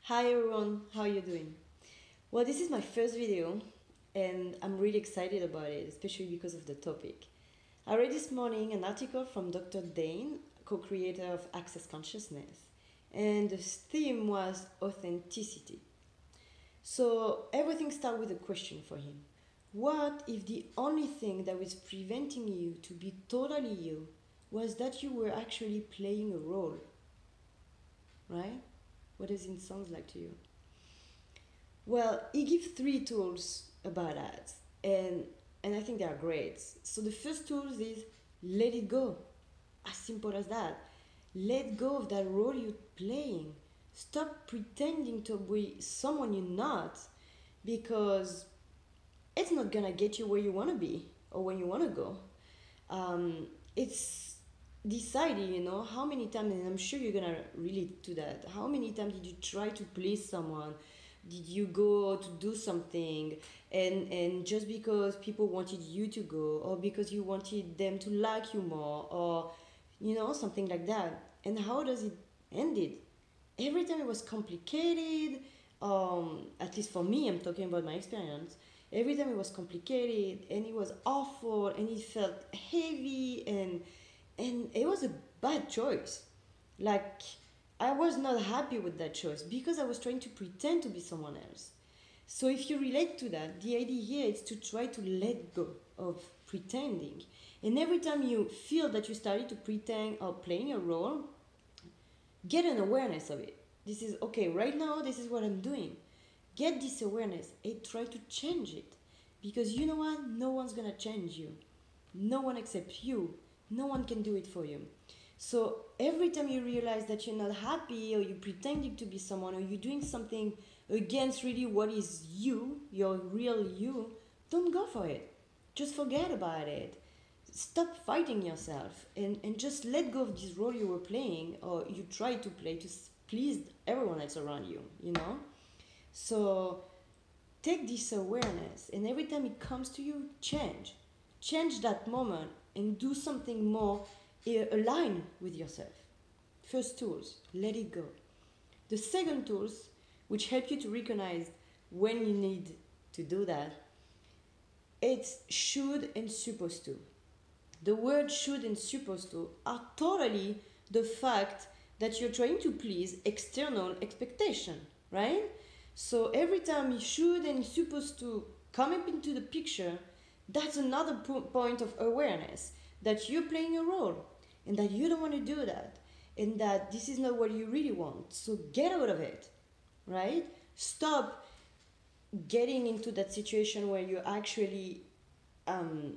Hi everyone, how are you doing? Well, this is my first video and I'm really excited about it, especially because of the topic. I read this morning an article from Dr. Dane, co-creator of Access Consciousness, and the theme was authenticity. So everything started with a question for him. What if the only thing that was preventing you to be totally you was that you were actually playing a role, right? What does it sound like to you? Well, he gives three tools about that, and I think they are great. So the first tool is let it go, as simple as that. Let go of that role you're playing. Stop pretending to be someone you're not, because it's not gonna get you where you wanna be or where you wanna go. It's deciding, how many times, and I'm sure you're gonna relate to that. How many times did you try to please someone? Did you go to do something and just because people wanted you to go, or because you wanted them to like you more, or something like that? And how does it end it? Every time it was complicated. At least for me, I'm talking about my experience. Every time it was complicated and it was awful and it felt heavy, and it was a bad choice. Like, I was not happy with that choice because I was trying to pretend to be someone else. So if you relate to that, the idea here is to try to let go of pretending. And every time you feel that you started to pretend or playing a role, get an awareness of it. This is okay, right now this is what I'm doing. Get this awareness and try to change it. Because you know what? No one's gonna change you. No one except you. No one can do it for you. So every time you realize that you're not happy, or you're pretending to be someone, or you're doing something against really what is you, your real you, don't go for it. Just forget about it. Stop fighting yourself, and just let go of this role you were playing, or you try to play to please everyone else around you. So take this awareness, and every time it comes to you, change that moment and do something more aligned with yourself. First tools, let it go. The second tools, which help you to recognize when you need to do that, it's should and supposed to. The word should and supposed to are totally the fact that you're trying to please external expectation, right? So every time you should and supposed to come up into the picture, that's another point of awareness that you're playing a role and that you don't want to do that, and that this is not what you really want. So get out of it, right? Stop getting into that situation where you actually, um,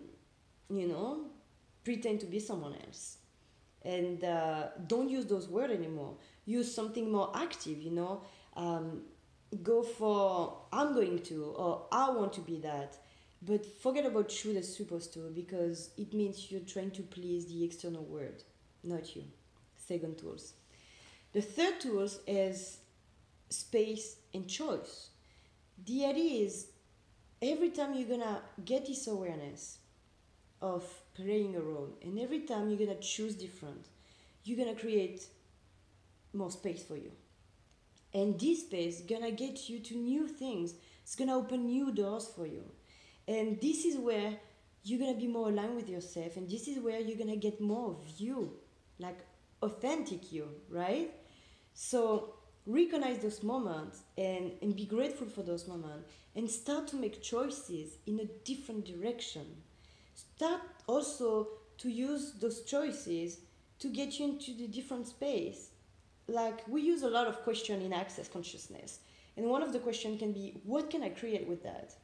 you know, pretend to be someone else. And don't use those words anymore. Use something more active, go for I'm going to, or I want to be that. But forget about should and supposed to, because it means you're trying to please the external world, not you. Second tools. The third tools is space and choice. The idea is every time you're gonna get this awareness of playing a role, and every time you're gonna choose different, you're gonna create more space for you. And this space gonna get you to new things. It's gonna open new doors for you. And this is where you're gonna be more aligned with yourself, and this is where you're gonna get more of you, like authentic you, right? So recognize those moments, and be grateful for those moments, and start to make choices in a different direction. Start also to use those choices to get you into the different space. Like, we use a lot of question in Access Consciousness, and one of the questions can be, what can I create with that?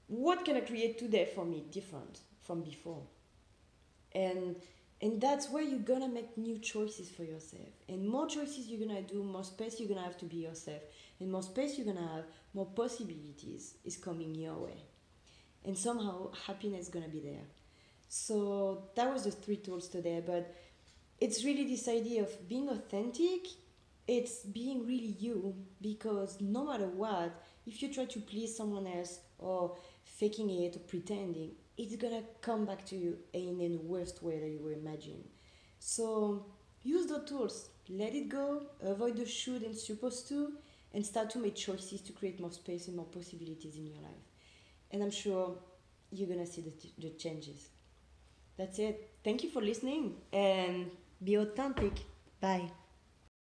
What can I create today for me different from before? And that's where you're gonna make new choices for yourself. And more choices you're gonna do, more space you're gonna have to be yourself. And more space you're gonna have, more possibilities is coming your way. And somehow happiness is gonna be there. So that was the three tools today, but it's really this idea of being authentic. It's being really you, because no matter what, if you try to please someone else, or faking it or pretending, it's gonna come back to you in the worst way that you were imagining. So use the tools. let it go, avoid the should and supposed to, and start to make choices to create more space and more possibilities in your life. And I'm sure you're gonna see the changes. That's it. Thank you for listening and be authentic. Bye.